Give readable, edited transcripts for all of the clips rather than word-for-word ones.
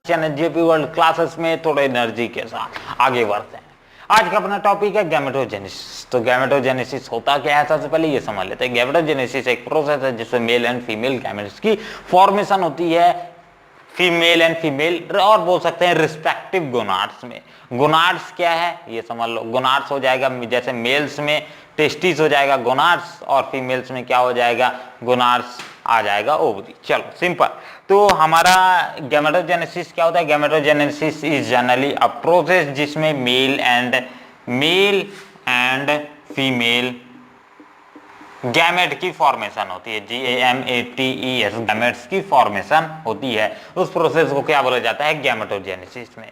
Channel JP world classes में थोड़े energy के साथ आगे बढ़ते हैं। आज का अपना टॉपिक है गैमेटोजेनेसिस। तो गैमेटोजेनेसिस होता क्या है, सबसे पहले ये समझ लेते हैं। गैमेटोजेनेसिस एक प्रोसेस है जिसमें मेल एंड फीमेल गैमेट्स की फॉर्मेशन होती है, फीमेल एंड फीमेल, और बोल सकते हैं रिस्पेक्टिव गोनाड्स में। गोनाड्स क्या है ये समझ लो। गोनाड्स हो जाएगा, जैसे मेल्स में टेस्टिस हो जाएगा गोनाड्स, और फीमेल्स में क्या हो जाएगा, गोनाड्स आ जाएगा ओवरी। चलो सिंपल। तो हमारा गैमेटोजेनेसिस क्या होता है? Gametogenesis is generally a process जिसमें मेल एंड फीमेल गैमेट की फॉर्मेशन होती है। GAMETES गैमेट्स की फॉर्मेशन होती है। उस प्रोसेस को क्या बोला जाता है? गैमेटोजेनेसिस में।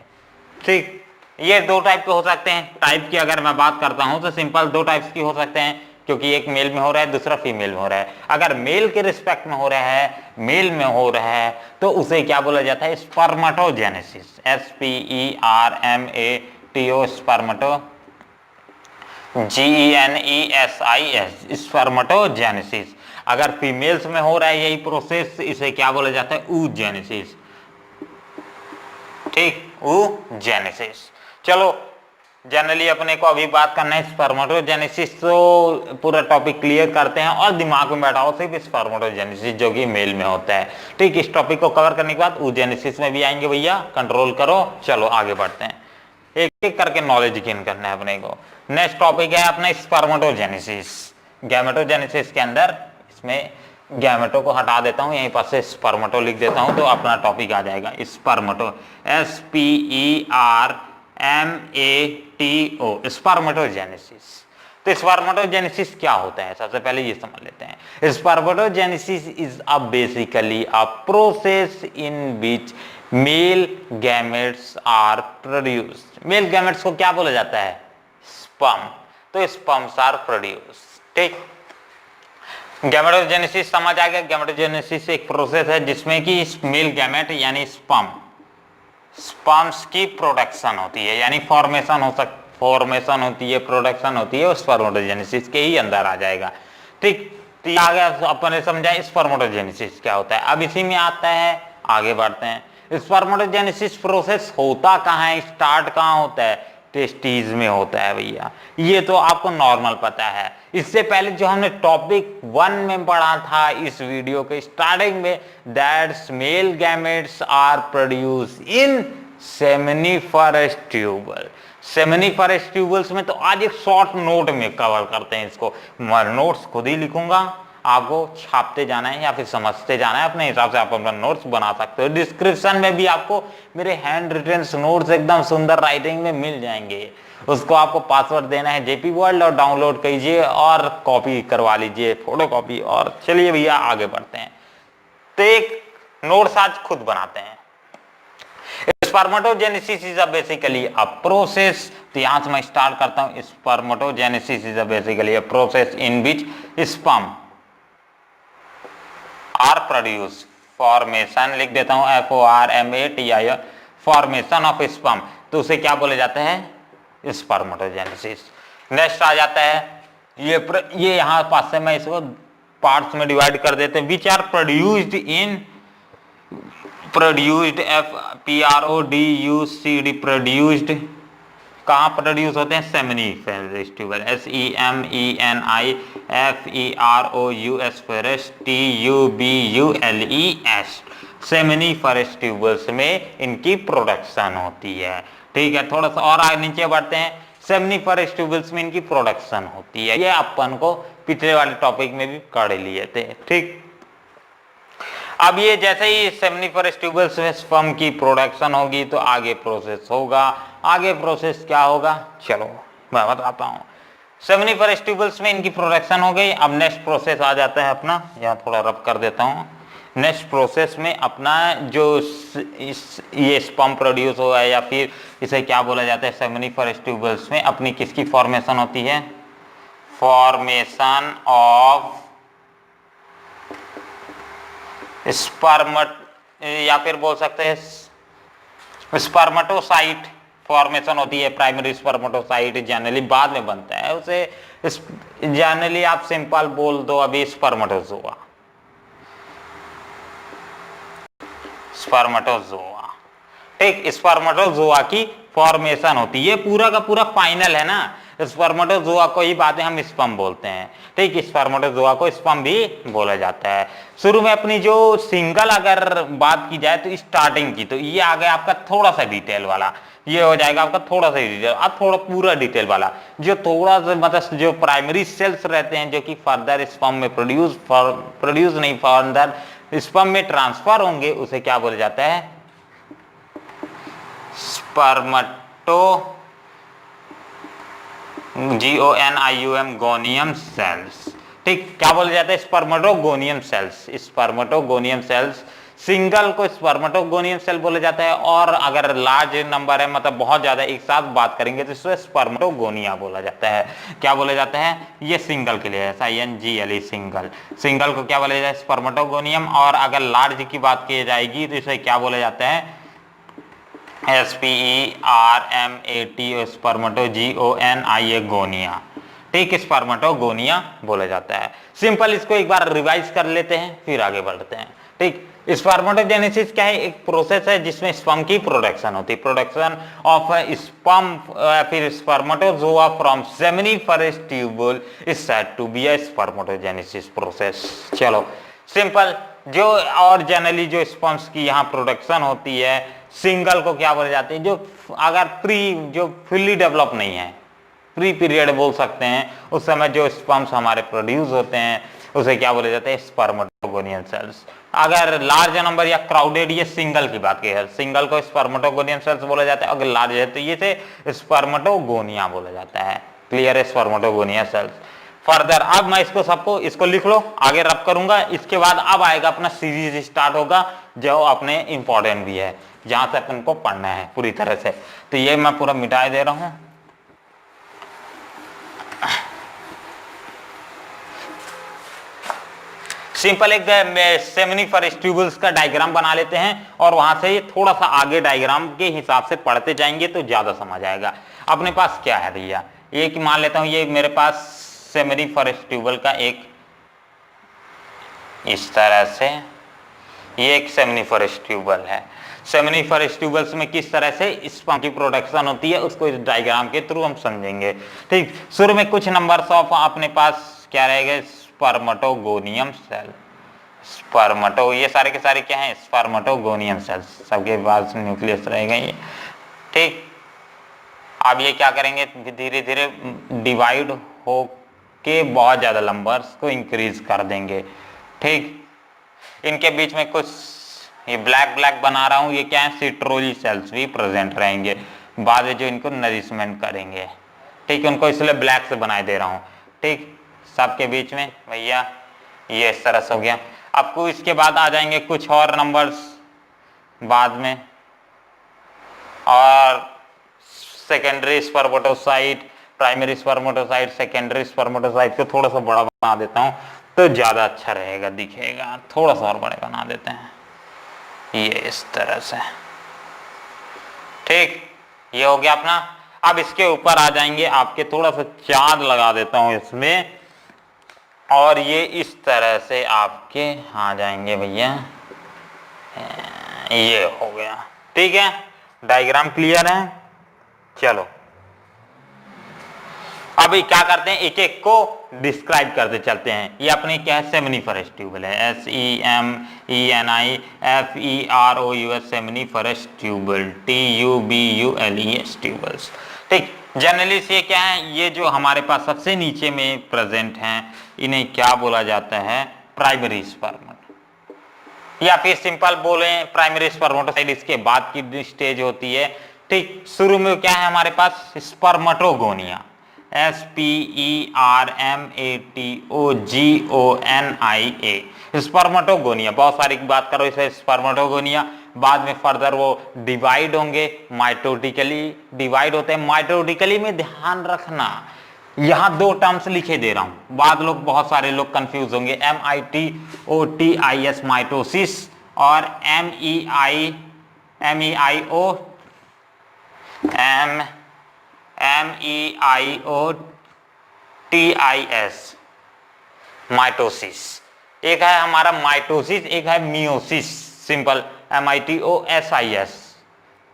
ठीक, ये दो टाइप के हो सकते हैं। टाइप की अगर मैं बात करता हूं तो सिंपल दो टाइप्स की हो सकते हैं, क्योंकि एक मेल में हो रहा है, दूसरा फीमेल में हो रहा है। अगर मेल के रिस्पेक्ट में हो रहा है, मेल में हो रहा है, तो उसे क्या बोला जाता है? स्पर्मेटोजेनेसिस। SPERMATO, स्पर्मेटो, GENESIS, spermatogenesis. अगर फीमेल्स में हो रहा है यही प्रोसेस, इसे क्या बोला जाता है? oogenesis। ठीक, oogenesis। चलो जनरली अपने को अभी बात करना है स्पर्मेटोजेनेसिस, तो पूरा टॉपिक क्लियर करते हैं और दिमाग में बैठाओ सिर्फ स्पर्मेटोजेनेसिस जो कि मेल में होता है। ठीक, इस टॉपिक को कवर करने के बाद oogenesis में भी आएंगे भैया, कंट्रोल करो। चलो आगे बढ़ते हैं, एक एक करके नॉलेज गेन करना है अपने को। नेक्स्ट टॉपिक है अपना स्पर्मेटोजेनेसिस। गैमेटोजेनेसिस के अंदर इसमें गैमेटो को हटा देता हूं, यहीं पर से स्पर्मेटो लिख देता हूं, तो अपना टॉपिक आ जाएगा स्पर्मेटो। SPERMATO, spermatogenesis. तो स्पर्मेटोजेनेसिस क्या होता है, सबसे पहले ये समझ लेते हैं। Spermatogenesis is a basically a process in which male gametes are produced. Male gametes को क्या बोला जाता है? स्पर्म। तो स्पर्म्स आर प्रोड्यूस्ड। ठीक, गैमेटोजेनेसिस समझ आ गया। गैमेटोजेनेसिस एक प्रोसेस है जिसमें कि मेल गैमेट यानी स्पर्म्स की प्रोडक्शन होती है, यानी फॉर्मेशन होती है, प्रोडक्शन होती है, उस स्पर्मेटोजेनेसिस के ही अंदर आ जाएगा। ठीक, तो आगे अपन समझा स्पर्मेटोजेनेसिस क्या होता है। अब इसी में आता है, आगे बढ़ते हैं। स्पर्मेटोजेनेसिस प्रोसेस होता कहाँ है, स्टार्ट कहाँ होता है? टेस्टीज में होता है भैया। ये तो आपको नॉर्मल पता है। इससे पहले जो हमने टॉपिक 1 में पढ़ा था इस वीडियो के स्टार्टिंग में, that's male gametes are produce in seminiferous tubule. Seminiferous tubules में तो आज एक शॉर्ट नोट में कवर करते हैं इसको। नोट्स खुद ही लिखूंगा, आपको छापते जाना है या फिर समझते जाना है, अपने हिसाब से आप अपना नोट्स बना सकते हो। डिस्क्रिप्शन में भी आपको मेरे हैंड रिटन नोट्स एकदम सुंदर राइटिंग में मिल जाएंगे। उसको आपको पासवर्ड देना है जेपी वर्ल्ड और डाउनलोड कीजिए और कॉपी करवा लीजिए, फोटो कॉपी। और चलिए भैया आगे बढ़ते हैं। तो एक नोट्स आज खुद बनाते हैं। Spermatogenesis is basically a process. तो यहां से मैं स्टार्ट करता हूं। Spermatogenesis is basically a process in which sperm are produce, formation लिख देता हूं FORMATI, फॉर्मेशन ऑफ स्पर्म। तो उसे क्या बोले जाता है? स्पर्मेटोजेनेसिस। नेक्स्ट आ जाता है ये यहां पास से मैं इसको पार्ट्स में डिवाइड कर देते हैं। Which are produced PRODUCD, produced कहाँ प्रोड्यूस होते हैं? Seminiferous tubule. SEMENIFEROUS TUBULES, seminiferous tubules में इनकी प्रोडक्शन होती है। ठीक है, थोड़ा सा और आगे नीचे बढ़ते हैं। सेमिनिफरस ट्यूबल्स में इनकी प्रोडक्शन होती है, ये अपन को पिछले वाले टॉपिक में भी कर लिए थे। ठीक, अब ये जैसे ही सेमिनिफरस ट्यूबल्स में स्पर्म की प्रोडक्शन होगी तो आगे प्रोसेस होगा। आगे प्रोसेस क्या होगा, चलो मैं बताता हूँ। सेमिनिफरस ट्यूबल्स में इनकी प्रोडक्शन हो गई। अब नेक्स्ट प्रोसेस आ जाता है अपना, यहाँ थोड़ा रब कर देता हूँ। नेक्स्ट प्रोसेस में अपना जो ये स्पर्म प्रोड्यूस हुआ है, या फिर इसे क्या बोला जाता है, सेमिनिफरस ट्यूबल्स में अपनी किसकी फॉर्मेशन होती है? फॉर्मेशन ऑफ स्पर्मट, या फिर बोल सकते हैं स्पर्मेटोसाइट फॉर्मेशन होती है। प्राइमरी स्पर्मेटोसाइट जनरली बाद में बनता है, उसे जनरली आप सिंपल बोल दो अभी स्पर्मेटोजोआ। ठीक, स्पर्मेटोजोआ की फॉर्मेशन होती है। ये पूरा का पूरा फाइनल है ना, स्पर्मेटोजोआ को ही बाद में हम स्पर्म बोलते हैं। ठीक, स्पर्मेटोजोआ को स्पर्म भी बोला जाता है। शुरू में अपनी जो सिंगल अगर बात की जाए तो स्टार्टिंग की, तो ये आ गया आपका थोड़ा सा डिटेल वाला, ये हो जाएगा आपका थोड़ा सा डिटेल। अब थोड़ा पूरा डिटेल वाला जो थोड़ा सा मतलब जो प्राइमरी सेल्स रहते हैं जो कि फर्दर स्पर्म में प्रोड्यूस नहीं फर्दर स्पर्म में ट्रांसफर होंगे, उसे क्या बोला जाता है? Spermato GONIUM gonium cells. ठीक, क्या बोला जाता है? Spermatogonium cells. Spermatogonium cells, single को स्पर्मेटोगोनियम सेल बोला जाता है, और अगर लार्ज नंबर है मतलब बहुत ज्यादा एक साथ बात करेंगे तो इसे स्पर्मेटोगोनिया बोला जाता है। क्या बोला जाता है? ये सिंगल के लिए है, SINGLE सिंगल। सिंगल को क्या बोला जाता है? स्पर्मेटोगोनियम। और अगर लार्ज की बात की जाएगी तो इसे क्या बोला जाता है? SPERMATO स्पर्मेटोगोनिया गोनिया। ठीक, स्पर्मेटोगोनिया बोला जाता है। सिंपल इसको एक बार रिवाइज कर लेते हैं फिर आगे बढ़ते हैं। ठीक, स्पर्मेटोजेनेसिस क्या है? एक प्रोसेस है जिसमें स्पर्म की प्रोडक्शन होती है। प्रोडक्शन ऑफ स्पर्म फिर spermatozoa from seminiferous tubule is said to be a spermatogenesis process. चलो सिंपल, जो और जनरली जो स्पर्म्स की यहाँ प्रोडक्शन होती है, सिंगल को क्या बोले जाते हैं? जो अगर जो फुल्ली डेवलप नहीं है, प्री पीरियड बोल सकते हैं, उस समय जो स्पर्म्स हमारे प्रोड्यूस होते हैं उसे क्या बोले जाते हैं? Spermatogonium cells. अगर लार्ज नंबर या क्राउडेड, ये सिंगल की बात की है, सिंगल को स्पर्मेटोगोनियम सेल्स बोला जाता है। अगर लार्ज है तो ये से स्पर्मेटोगोनिया बोला जाता है। क्लियर है? Spermatogonia cells. फर्दर अब मैं इसको लिख लो, आगे रब करूंगा। इसके बाद अब आएगा अपना सीरीज स्टार्ट होगा जो अपने इंपॉर्टेंट भी है, जहां से अपन को पढ़ना है पूरी तरह से। तो ये मैं पूरा मिटा दे रहा हूं। सिंपल एक सेमिनिफरस ट्यूबल्स का डायग्राम बना लेते हैं और वहां से थोड़ा सा आगे डायग्राम के हिसाब से पढ़ते जाएंगे तो ज्यादा समझ आएगा। अपने पास क्या है भैया? एक मान लेता हूं, ये मेरे पास सेमिनिफरस ट्यूबल का एक इस तरह से ये एक सेमिनिफरस ट्यूबल है। सेमिनिफरस ट्यूबल्स में किस तरह से स्पर्म की प्रोडक्शन होती है उसको इस डायग्राम के थ्रू हम समझेंगे। ठीक, शुरू में कुछ नंबर्स ऑफ अपने पास क्या रहेगा? Spermatogonium cell. स्पर्मेटो, ये सारे के सारे क्या हैं? स्पर्मेटोगोनियम सेल्स, सबके पास न्यूक्लियस रहेगा ये। ठीक, अब ये क्या करेंगे? धीरे धीरे डिवाइड हो के बहुत ज्यादा नंबर्स को इंक्रीज कर देंगे। ठीक, इनके बीच में कुछ ये ब्लैक बना रहा हूं, ये क्या है? सिट्रोली सेल्स भी प्रेजेंट रहेंगे बाद में जो इनको नरिशमेंट करेंगे। ठीक, उनको इसलिए ब्लैक से बनाए दे रहा हूं। ठीक, सबके बीच में भैया ये इस तरह से हो गया। आपको इसके बाद आ जाएंगे कुछ और नंबर्स बाद में, और secondary spermatocyte, primary spermatocyte, secondary spermatocyte को थोड़ा सा बड़ा बना देता हूं तो ज्यादा अच्छा रहेगा, दिखेगा। थोड़ा सा और बड़े बना देते हैं, ये इस तरह से। ठीक, ये हो गया अपना। अब इसके ऊपर आ जाएंगे आपके, थोड़ा सा चार्ज लगा देता हूं इसमें, और ये इस तरह से आपके आ जाएंगे भैया, ये हो गया। ठीक है, डायग्राम क्लियर है? चलो अभी क्या करते हैं, एक एक को डिस्क्राइब करते चलते हैं। ये अपनी क्या है? सेमिनिफरस ट्यूबल है, SEMENIFEROUS seminiferous tubule, TUBULES tubules. ठीक, जनरली से क्या है? ये जो हमारे पास सबसे नीचे में प्रेजेंट हैं इन्हें क्या बोला जाता है? प्राइमरी स्पर्मेट, या फिर सिंपल बोले प्राइमरी स्पर्मेटोसाइट इसके बाद की स्टेज होती है। ठीक, शुरू में क्या है हमारे पास? Spermatogonia, SPERMATOGONIA, spermatogonia. बहुत सारी बात करो इसे स्पर्मेटोगोनिया। बाद में फर्दर वो डिवाइड होंगे, माइटोटिकली डिवाइड होते हैं। माइटोटिकली में ध्यान रखना, यहां दो टर्म्स लिखे दे रहा हूं, बाद लोग बहुत सारे लोग कंफ्यूज होंगे। MITOTIS माइटोसिस और MEIOTIS माइटोसिस। एक है हमारा माइटोसिस, एक है मियोसिस। सिंपल MITOSIS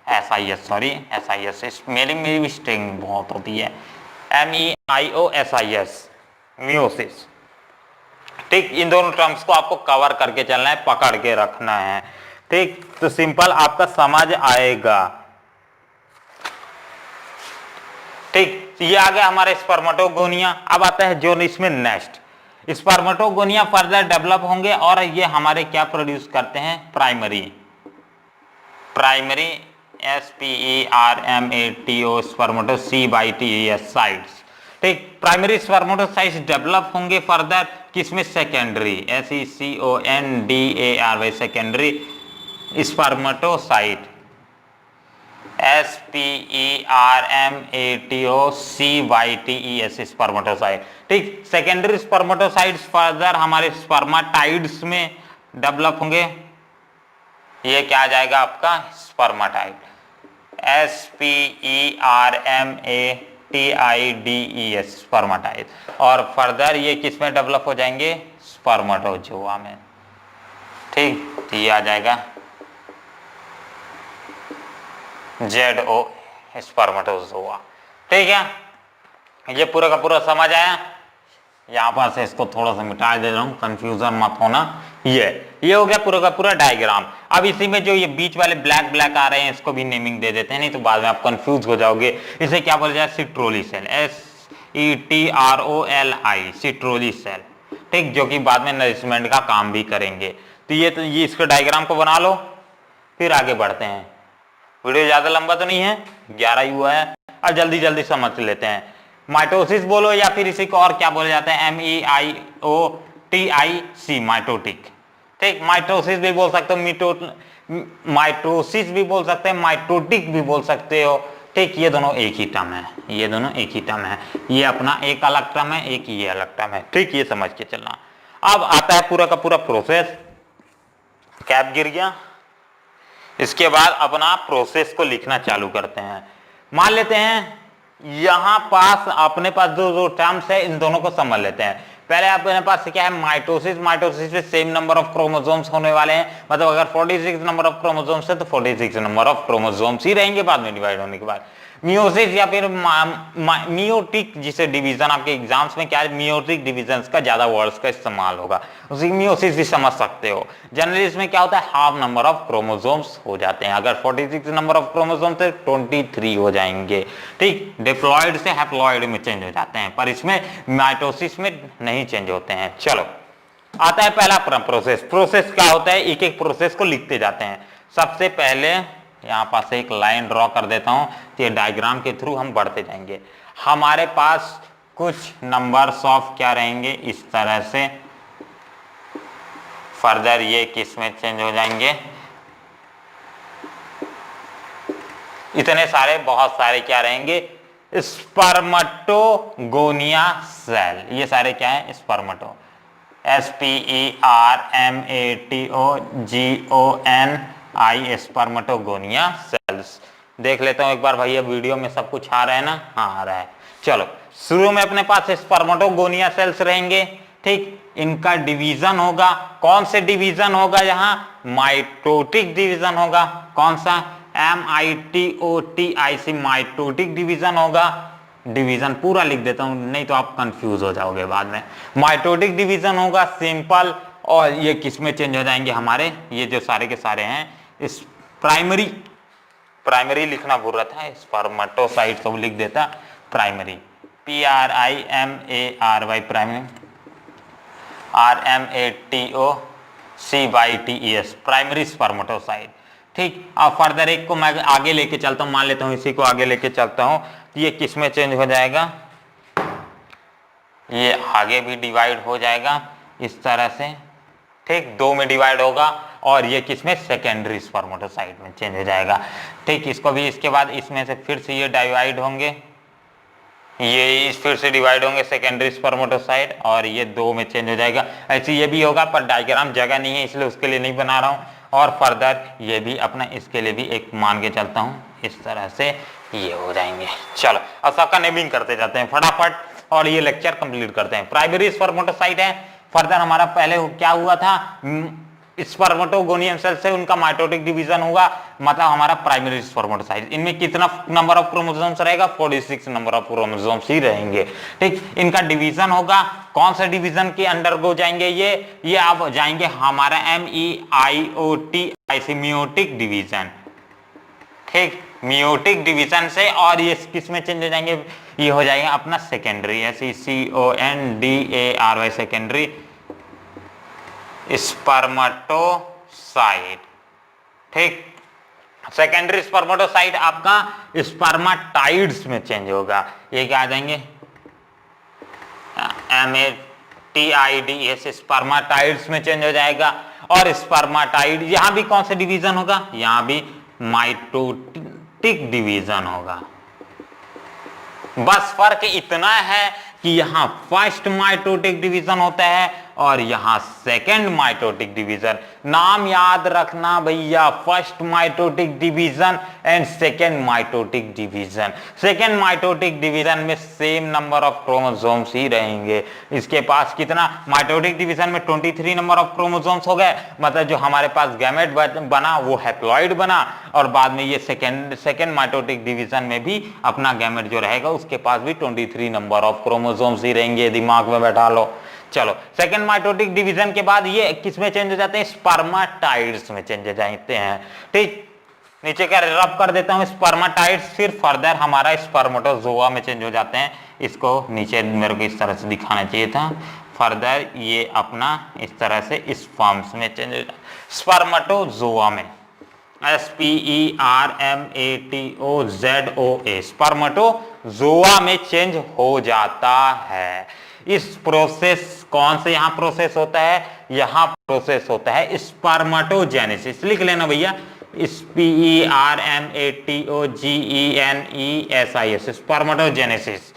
SIS मेरी मिस्टेक बहुत होती है, MEIOSIS, मियोसिस। ठीक, इन दोनों टर्म्स को आपको कवर करके चलना है, पकड़ के रखना है। ठीक, तो सिंपल आपका समझ आएगा। ठीक, ये आ गया हमारे स्पर्मेटोगोनिया। अब आता है जो इसमें नेक्स्ट, स्पर्मेटोगोनिया फर्दर डेवलप होंगे और ये हमारे क्या प्रोड्यूस करते हैं, प्राइमरी SPERMATO स्पर्मेटोसाइट्स। ठीक, प्राइमरी स्पर्मेटोसाइट्स डेवलप होंगे फर्दर किसमें, secondary SECONDARY secondary spermatocyte SPERMATOCYTES spermatocyte. ठीक, सेकेंडरी स्पर्मेटोसाइट्स फर्दर हमारे स्पर्माटाइड्स में डेवलप होंगे। ये क्या आ जाएगा आपका, स्पर्माटाइड SPERMATIDES स्पर्माटाइड। और फर्दर ये किस में डेवलप हो जाएंगे, स्पर्मेटोजोआ में। ठीक, तो ये आ जाएगा ZO स्पर्मेटोजोआ। ठीक है, ये पूरा का पूरा समझ आया। यहाँ पर से इसको थोड़ा सा मिटा दे रहा हूँ, कंफ्यूजन मत होना। ये हो गया पूरा का पूरा डायग्राम। अब इसी में जो ये बीच वाले ब्लैक ब्लैक आ रहे हैं इसको भी नेमिंग दे देते हैं, नहीं तो बाद में आप कंफ्यूज हो जाओगे। इसे क्या बोला जाए, सिट्रोली सेल, SETROLI सिट्रोली सेल। ठीक, जो कि बाद में नरिशमेंट का काम भी करेंगे। तो ये इसके डायग्राम को बना लो, फिर आगे बढ़ते हैं। वीडियो ज्यादा लंबा तो नहीं है, 11 ही हुआ है, और जल्दी जल्दी समझ लेते हैं। माइटोसिस बोलो या फिर इसी को और क्या बोला जाता है, MEIOTIC माइटोटिक। ठीक, माइटोसिस भी बोल सकते हो, माइटोसिस भी बोल सकते हैं, माइटोटिक भी बोल सकते हो। ठीक, ये दोनों एक ही टर्म है, ये दोनों एक ही टर्म है। ये अपना एक अलग टर्म है, एक ये अलग टर्म है। ठीक, ये समझ के चलना। अब आता है पूरा का पूरा प्रोसेस। कैप गिर गया, इसके बाद अपना प्रोसेस को लिखना चालू करते हैं। मान लेते हैं यहां पास अपने पास जो टर्म्स है इन दोनों को समझ लेते हैं। पहले अपने पास क्या है, माइटोसिस। माइटोसिस में सेम नंबर ऑफ क्रोमोसोम्स होने वाले हैं, मतलब अगर 46 नंबर ऑफ क्रोमोसोम्स है तो 46 नंबर ऑफ क्रोमोसोम्स ही रहेंगे बाद में डिवाइड होने के बाद। मियोसिस या फिर मियोटिक, जिसे डिवीजन आपके एग्जाम्स में क्या है, मियोटिक डिवीजन का ज्यादा वर्ड्स का इस्तेमाल होगा, उसी मियोसिस भी समझ सकते हो। जनरली इसमें क्या होता है, हाफ नंबर ऑफ क्रोमोसोम्स हो जाते हैं। अगर 46 नंबर ऑफ क्रोमोसोम्स है 23 हो जाएंगे। ठीक, डिप्लॉयड से हैप्लॉयड में चेंज हो जाते हैं, पर इसमें माइटोसिस में नहीं चेंज होते हैं। चलो, आता है पहला प्रोसेस। प्रोसेस क्या होता है, एक एक प्रोसेस को लिखते जाते हैं। सबसे पहले यहाँ पास एक लाइन ड्रॉ कर देता हूं, तो ये डायग्राम के थ्रू हम बढ़ते जाएंगे। हमारे पास कुछ नंबर्स ऑफ क्या रहेंगे, इस तरह से। फर्दर ये किस में चेंज हो जाएंगे, इतने सारे, बहुत सारे क्या रहेंगे, स्पर्मेटोगोनिया सेल। ये सारे क्या है, स्पर्मेटो, SPERMATOGONI स्पर्मेटोगोनिया सेल्स। देख लेता हूं एक बार भैया, वीडियो में सब कुछ आ रहा है ना, हाँ आ रहा है। चलो, शुरू में अपने पास स्पर्मेटोगोनिया सेल्स रहेंगे। ठीक, इनका डिवीजन होगा, कौन से डिवीजन होगा, यहाँ माइटोटिक डिवीजन होगा। कौन सा, MITOTIC माइटोटिक डिवीजन होगा। डिवीजन पूरा लिख देता हूं, नहीं तो आप कंफ्यूज हो जाओगे बाद में। माइटोटिक डिवीजन होगा सिंपल, और ये किस में चेंज हो जाएंगे हमारे, ये जो सारे के सारे हैं इस प्राइमरी लिखना भूल रहा था, स्पर्मेटोसाइट सब लिख देता, primary PRIMARY primary, RMATOCYTES primary spermatocyte. ठीक, अब फर्दर एक को मैं आगे लेके चलता हूं, मान लेता हूं इसी को आगे लेके चलता हूं, ये किस में चेंज हो जाएगा, ये आगे भी डिवाइड हो जाएगा इस तरह से। ठीक, 2 में डिवाइड होगा, और ये किसमें, सेकेंडरी स्पर्मेटोसाइट में चेंज हो जाएगा। ठीक, इसको भी इसके बाद इसमें से फिर से ये डिवाइड होंगे, ये फिर से डिवाइड होंगे सेकेंडरी स्पर्मेटोसाइट, और ये 2 में चेंज हो जाएगा। ऐसे ये भी होगा, पर डायग्राम जगह नहीं है इसलिए उसके लिए नहीं बना रहा हूँ। और फर्दर ये भी अपना, इसके लिए भी एक मान के चलता हूँ, इस तरह से ये हो जाएंगे। चलो, अब सबका नेमिंग करते जाते हैं फटाफट, और ये लेक्चर कंप्लीट करते हैं। प्राइमरी स्पर्मेटोसाइट है। फर्दर हमारा पहले क्या हुआ था, स्पर्मेटोगोनियम सेल से उनका माइटोटिक डिवीजन होगा, मतलब हमारा प्राइमरी स्पर्मेटोसाइट। इनमें कितना नंबर ऑफ क्रोमोसोम्स रहेगा? 46 नंबर ऑफ क्रोमोसोम्स ही रहेंगे। ठीक, इनका डिवीजन होगा, कौन सा डिवीजन के अंडर गो जाएंगे? ये आप जाएंगे हमारा MEIOT मियोटिक डिवीजन। ठीक, मियोटिक डिवीजन से, और ये किस में चेंज हो जाएंगे? ये हो जाएगा अपना सेकेंडरी, SECONDARY सेकेंडरी स्पर्मेटोसाइट। ठीक, सेकेंडरी स्पर्मेटोसाइट आपका स्पर्मेटाइड्स में चेंज होगा। ये क्या आ जाएंगे? MATIDS स्पर्मेटाइड्स में चेंज हो जाएगा। और स्पर्मेटाइड यहां भी कौन सा डिवीजन होगा? यहां भी माइटोटिक डिवीजन होगा। बस फर्क इतना है कि यहां फर्स्ट माइटोटिक डिवीजन होता है और यहां सेकंड माइटोटिक डिवीजन। नाम याद रखना भैया, first mitotic division and second mitotic division. Second mitotic division में सेम नंबर ऑफ क्रोमोसोम्स ही रहेंगे। इसके पास कितना? माइटोटिक डिवीजन में 23 नंबर ऑफ क्रोमोसोम्स हो गए, मतलब जो हमारे पास गैमेट बना वो हैप्लॉइड बना। और बाद में ये सेकंड माइटोटिक डिवीजन में भी अपना गैमेट जो रहेगा उसके पास भी 23 नंबर ऑफ क्रोमोसोम्स ही रहेंगे। दिमाग में बैठा लो। चलो, सेकंड माइटोटिक डिवीजन के बाद ये किस में चेंज हो जाते हैं? स्पर्मेटाइड्स में चेंज हो जाते हैं। ठीक, नीचे का रब कर देता हूं, स्पर्मेटाइड्स, फिर फर्दर हमारा स्पर्मेटोजोआ में चेंज हो जाते हैं। इसको नीचे मेरे को इस तरह से दिखाना चाहिए था। फर्दर ये अपना इस तरह से स्पर्म्स में चेंज हो जाता है, स्पर्मेटोजोआ में, SPERMATOZOA स्पर्मेटोजोआ में चेंज हो जाता है। इस प्रोसेस, कौन से यहां प्रोसेस होता है? यहां प्रोसेस होता है स्पर्मेटोजेनेसिस। लिख लेना भैया, SPERMATOGENESIS स्पर्मेटोजेनेसिस।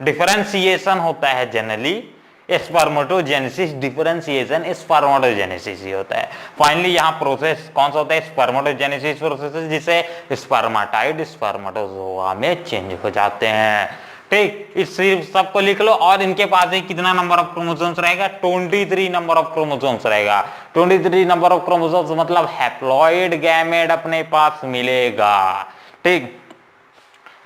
डिफरेंशिएशन होता है जनरली स्पर्मेटोजेनेसिस, डिफरेंशिएशन स्पर्मेटोजेनेसिस ही होता है। फाइनली यहाँ प्रोसेस कौन सा होता है? स्पर्मेटोजेनेसिस प्रोसेस, जिसे स्पर्मेटाइड स्पर्मेटोजोआ में चेंज हो जाते हैं। ठीक, इस सबको लिख लो। और इनके पास ही कितना नंबर ऑफ क्रोमोसोम्स रहेगा? 23 नंबर ऑफ क्रोमोसोम्स रहेगा। 23 नंबर ऑफ क्रोमोसोम्स मतलब हैप्लॉइड गैमेट अपने पास मिलेगा। ठीक,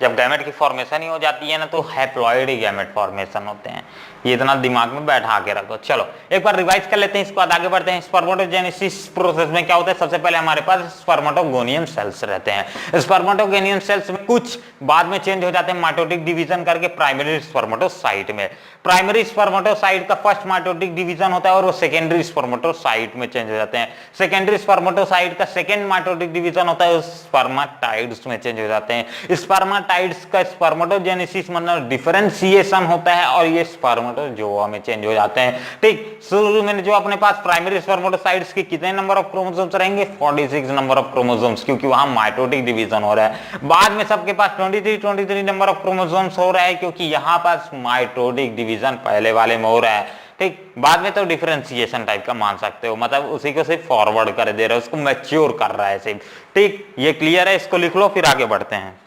जब गैमेट की फॉर्मेशन ही हो जाती है ना, तो हैप्लॉइड गैमेट फॉर्मेशन होते हैं। ये इतना दिमाग में बैठा के रखो। चलो एक बार रिवाइज कर लेते हैं, इसके बाद आगे बढ़ते हैं। स्पर्मेटोजेनेसिस प्रोसेस में क्या होता है? सबसे पहले हमारे पास स्पर्मेटोगोनियम सेल्स रहते हैं। स्पर्मेटोगोनियम सेल्स में कुछ बाद में चेंज हो जाते हैं माइटोटिक डिवीजन करके प्राइमरी स्पर्मेटोसाइट में। प्राइमरी स्पर्मेटोसाइट का फर्स्ट माइटोटिक डिवीजन होता है और वो सेकेंडरी स्पर्मेटोसाइट में चेंज हो जाते हैं। सेकेंडरी स्पर्मेटोसाइट का सेकेंड माइटोटिक डिवीजन होता है, स्पर्मेटाइड्स में चेंज हो जाते हैं। स्पर्मेटाइड्स का स्पर्मेटोजेनेसिस मतलब डिफरेंशिएशन होता है और ये स्पर्मेटोजोआ में चेंज हो जाते हैं। ठीक, शुरू में जो अपने पास प्राइमरी स्पर्मेटोसाइट्स के कितने नंबर ऑफ क्रोमोसोम्स रहेंगे? 46 नंबर ऑफ क्रोमोसोम्स, क्योंकि वहां माइटोटिक डिवीजन हो रहा है। बाद में सबके पास 23 नंबर ऑफ क्रोमोसोम्स हो रहा है, क्योंकि यहां पास माइटोटिक डिवीजन पहले वाले में हो रहा है। ठीक, बाद में तो डिफरेंशिएशन टाइप का मान सकते हो, मतलब उसी को सिर्फ फॉरवर्ड कर दे रहे हो, उसको मैच्योर कर रहा है सिर्फ। ठीक, ये क्लियर है? इसको लिख लो, फिर आगे बढ़ते हैं।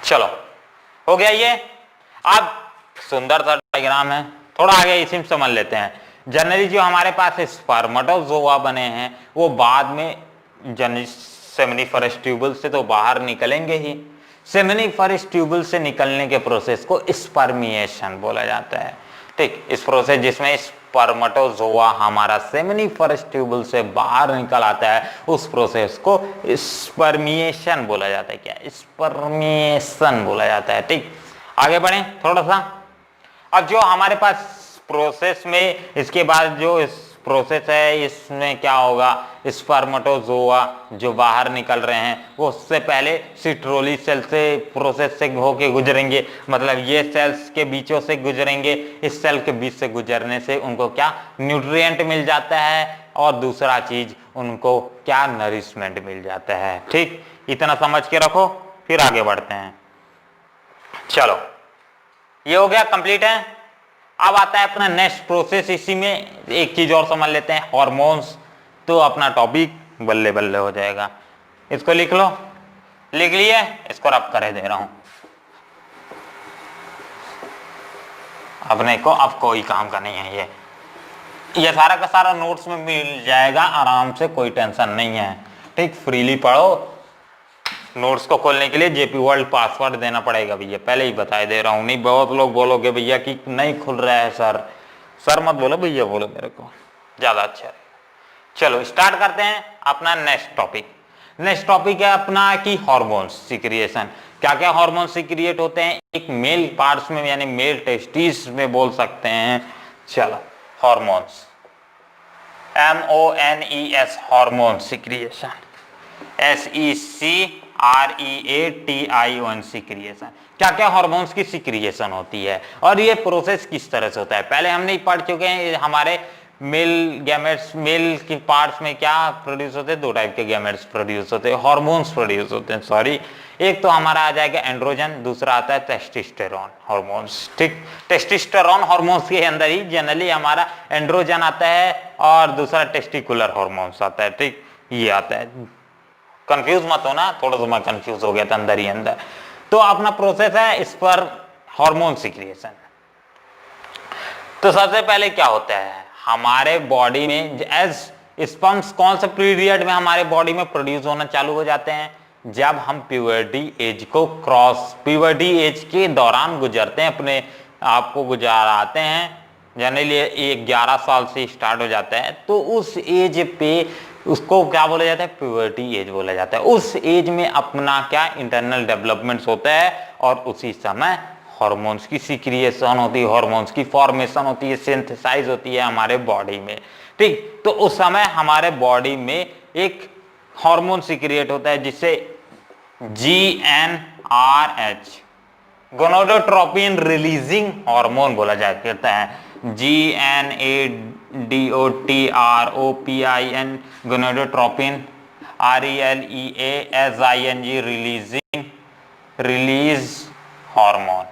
चलो, हो गया ये। अब सुंदर सा डायग्राम है, थोड़ा आगे इसी में समझ लेते हैं। जनरली जो हमारे पास स्पर्मेटोजोआ बने हैं वो बाद में सेमिनिफरस ट्यूबल से तो बाहर निकलेंगे ही। सेमिनिफरस ट्यूबल से निकलने के प्रोसेस को स्पर्मिएशन बोला जाता है। ठीक, इस प्रोसेस जिसमें स्पर्मेटोजोआ हमारा सेमिनिफरस ट्यूबल से बाहर निकल आता है, उस प्रोसेस को स्पर्मिएशन बोला जाता है। क्या? स्पर्मिएशन बोला जाता है। ठीक, आगे बढ़े थोड़ा सा। अब जो हमारे पास प्रोसेस में, इसके बाद जो इस प्रोसेस है इसमें क्या होगा? स्पर्मेटोजोआ जो बाहर निकल रहे हैं वो उससे पहले सिट्रोली सेल से प्रोसेस से होके गुजरेंगे, मतलब ये सेल्स के बीचों से गुजरेंगे। इस सेल के बीच से गुजरने से उनको क्या? न्यूट्रिएंट मिल जाता है, और दूसरा चीज उनको क्या? नरिशमेंट मिल जाता है। ठीक, इतना समझ के रखो, फिर आगे बढ़ते हैं। चलो, ये हो गया, कंप्लीट है। अब आता है अपना नेक्स्ट प्रोसेस। इसी में एक चीज और समझ लेते हैं, हार्मोन्स, तो अपना टॉपिक बल्ले बल्ले हो जाएगा। इसको लिख लो, लिख लिए? इसको रब करे दे रहा हूं अपने को, अब कोई काम का नहीं है ये। ये सारा का सारा नोट्स में मिल जाएगा आराम से, कोई टेंशन नहीं है। ठीक, फ्रीली पढ़ो। नोट्स को खोलने के लिए जेपी वर्ल्ड पासवर्ड देना पड़ेगा भैया, पहले ही बता दे रहा हूँ। नहीं बहुत लोग बोलोगे भैया कि नहीं खुल रहा है सर। सर मत बोलो भैया, बोलो मेरे को, ज्यादा अच्छा है। चलो स्टार्ट करते हैं अपना नेक्स्ट टॉपिक। नेक्स्ट टॉपिक है अपना कि हार्मोन्स सीक्रिएशन। क्या क्या हार्मोन्स सीक्रिएट होते हैं एक मेल पार्ट्स में, यानी मेल टेस्टिस में बोल सकते हैं। चलो हार्मोन्स, MONES हार्मोन सीक्रिएशन, SECREATION सीक्रिएशन। क्या क्या हार्मोन्स की सीक्रिएशन होती है और ये प्रोसेस किस तरह से होता है, पहले हमने पढ़ चुके हैं। हमारे मेल गैमेट्स, मेल के पार्ट्स में क्या प्रोड्यूस होते हैं, दो टाइप के गैमेट्स प्रोड्यूस होते हैं, हार्मोन्स प्रोड्यूस होते हैं, सॉरी। एक तो हमारा आ जाएगा एंड्रोजन, दूसरा आता है टेस्टोस्टेरोन हार्मोन्स। ठीक, टेस्टोस्टेरोन हार्मोन्स के अंदर ही जनरली हमारा एंड्रोजन आता है और दूसरा टेस्टिकुलर हार्मोन्स आता है। ठीक, ये आता है, कंफ्यूज मत होना, थोड़ा सा मैं कंफ्यूज हो गया था अंदर ही अंदर। तो अपना प्रोसेस है इस पर हार्मोन सीक्रिएशन। तो सबसे पहले क्या होता है हमारे बॉडी में, एज स्पर्म्स कौन सा पीरियड में हमारे बॉडी में प्रोड्यूस होना चालू हो जाते हैं, जब हम प्यूबर्टी एज को क्रॉस, प्यूबर्टी एज के दौरान गुजरते हैं, अपने आप को गुजाराते हैं। जनरली 11 साल से स्टार्ट हो जाता है, तो उस एज पे उसको क्या बोला जाता है, प्यूबर्टी एज बोला जाता है। उस एज में अपना क्या इंटरनल डेवलपमेंट्स होता है और उसी समय हार्मोन्स की सीक्रिएशन होती है, हार्मोन्स की फॉर्मेशन होती है, सिंथेसाइज होती है हमारे बॉडी में। ठीक, तो उस समय हमारे बॉडी में एक हार्मोन सीक्रिएट होता है जिसे GnRH, गोनाडोट्रोपिन रिलीजिंग हार्मोन बोला जाता है। GNADOTROPIN, gonadotropin, RELEASING, release hormone,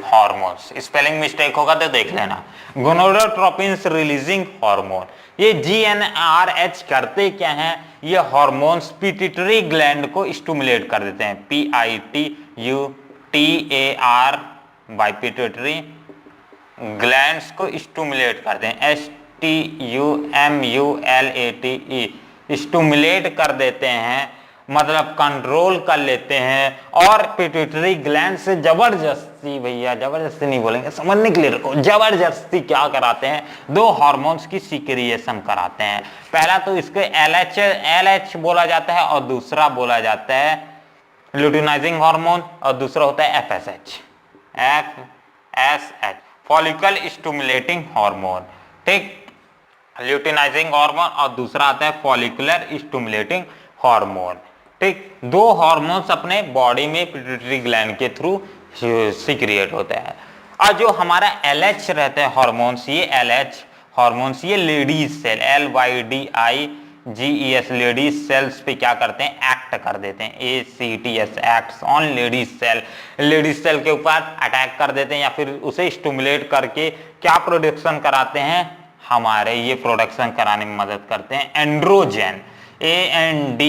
hormones. Spelling mistake होगा तो देख लेना। गोनाडोट्रोपिन रिलीजिंग हार्मोन, ये GnRH करते क्या हैं, ये हार्मोन्स पिट्यूटरी ग्लैंड को स्टिमुलेट कर देते हैं। PITUTAR बाय पिट्यूटरी ग्लैंड्स को स्टिमुलेट करते हैं, STUMULATE, स्टिमुलेट कर देते हैं, मतलब कंट्रोल कर लेते हैं। और पिट्यूटरी ग्लैंड से जबरदस्ती, भैया जबरदस्ती नहीं बोलेंगे, समझने के लिए रखो, जबरदस्ती क्या कराते हैं, दो हार्मोन्स की सीक्रिएशन कराते हैं। पहला तो इसके LH बोला जाता है और दूसरा बोला जाता है ल्यूटिनाइजिंग हार्मोन और दूसरा होता है FSH, फॉलिकल स्टिमुलेटिंग हार्मोन। ठीक, ल्यूटिनाइजिंग हार्मोन और दूसरा आता है फॉलिकुलर स्टिमुलेटिंग हार्मोन। ठीक, दो हार्मोन्स अपने बॉडी में पिट्यूटरी ग्लैंड के थ्रू सीक्रिएट होते हैं। और जो हमारा LH रहता है हार्मोन्स, ये LH हार्मोन्स ये Leydig cell, LYDIGES Leydig cells पे क्या करते हैं, एक्ट कर देते हैं। ACTS acts on Leydig cell, Leydig cell के ऊपर अटैक कर देते हैं या फिर उसे स्टिमुलेट करके क्या प्रोडक्शन कराते हैं, हमारे ये प्रोडक्शन कराने में मदद करते हैं एंड्रोजन, ANDEROGEN,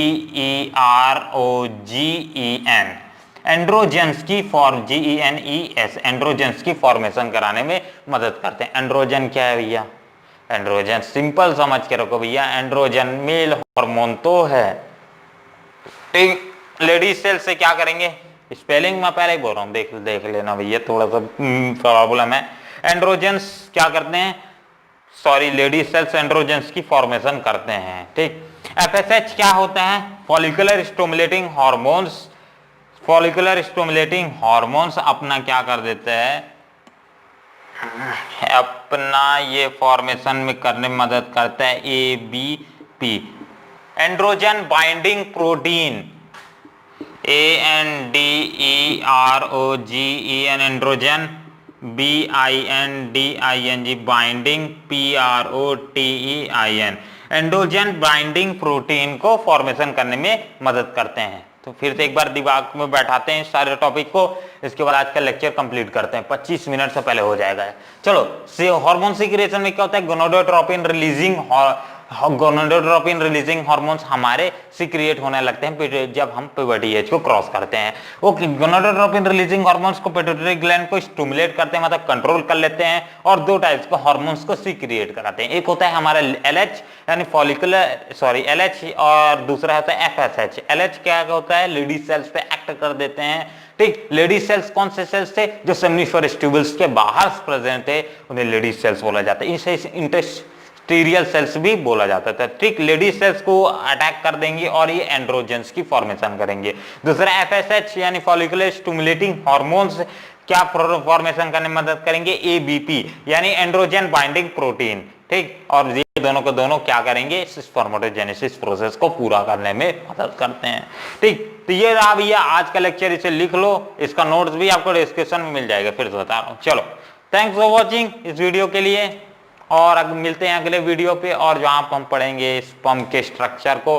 एंड्रोजेंस की फॉर्म, GENES, एंड्रोजेंस की फॉर्मेशन कराने में मदद करते हैं। एंड्रोजन क्या है भैया, एंड्रोजन सिंपल समझ के रखो भैया, एंड्रोजन मेल हार्मोन तो है। ठीक, लेडीज सेल से क्या करेंगे, स्पेलिंग मैं पहले ही बोल रहा हूँ, देख लेना भैया, थोड़ा सा प्रॉब्लम है। एंड्रोजेंस क्या करते हैं, सॉरी, लेडीज सेल्स एंड्रोजेंस की फॉर्मेशन करते हैं। ठीक, FSH क्या होता है, follicular stimulating hormones, follicular stimulating hormones अपना क्या कर देते हैं, अपना ये फॉर्मेशन में करने में मदद करता है ABP, androgen binding protein, ANDEROGEN, androgen, BINDING binding, PROTEIN, androgen binding protein को फॉर्मेशन करने में मदद करते हैं। तो फिर से एक बार दिमाग में बैठाते हैं सारे टॉपिक को, इसके बाद आज का लेक्चर कंप्लीट करते हैं, 25 मिनट से पहले हो जाएगा। चलो, हार्मोन सीक्रेशन में क्या होता है, gonadotropin releasing gonadotropin releasing hormones हमारे सीक्रिएट होने लगते हैं जब हम प्यूबर्टी एज को क्रॉस करते हैं। वो गोनाडोट्रोपिन रिलीजिंग हार्मोन्स को पिट्यूटरी ग्लैंड को स्टिमुलेट करते हैं, मतलब कंट्रोल कर लेते हैं, और दो टाइप्स के हार्मोन्स को सीक्रिएट कराते हैं। एक होता है हमारा LH यानी फॉलिकुलर LH, और दूसरा होता है FSH। LH क्या होता है, लेडी सेल्स पे एक्ट कर देते हैं। ठीक, लेडी सेल्स कौन से सेल्स थे, जो सेमनीफरस ट्यूबल्स के बाहर प्रेजेंट थे, उन्हें लेडी सेल्स बोला जाता है। इसे इंटेस्टिरियल सेल्स भी बोला जाता था। ठीक, लेडी सेल्स को अटैक कर देंगे और ये एंड्रोजेंस की फॉर्मेशन करेंगे। दूसरा FSH यानी फॉलिकुलर स्टिमुलेटिंग हार्मोन्स क्या फॉर्मेशन करने में मदद करेंगे, ABP यानी एंड्रोजन बाइंडिंग प्रोटीन। ठीक, और ये दोनों को दोनों क्या करेंगे, स्पर्मेटोजेनेसिस प्रोसेस को पूरा करने में मदद करते हैं। ठीक, तो ये रहा भैया आज का लेक्चर, इसे लिख लो, इसका नोट्स भी आपको डिस्क्रिप्शन में मिल जाएगा, फिर से बता रहा हूँ। चलो, थैंक्स फॉर वॉचिंग इस वीडियो के लिए, और मिलते हैं अगले वीडियो पे, और जहां हम पढ़ेंगे स्पर्म के स्ट्रक्चर को।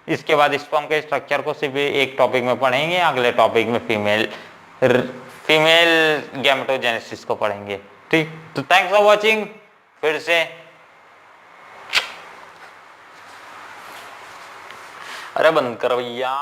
इसके बाद स्पर्म के स्ट्रक्चर को सिर्फ एक टॉपिक में पढ़ेंगे, अगले टॉपिक में फीमेल गैमेटोजेनेसिस को पढ़ेंगे। ठीक, तो थैंक्स फॉर वॉचिंग। फिर से अरे बंद करो भैया।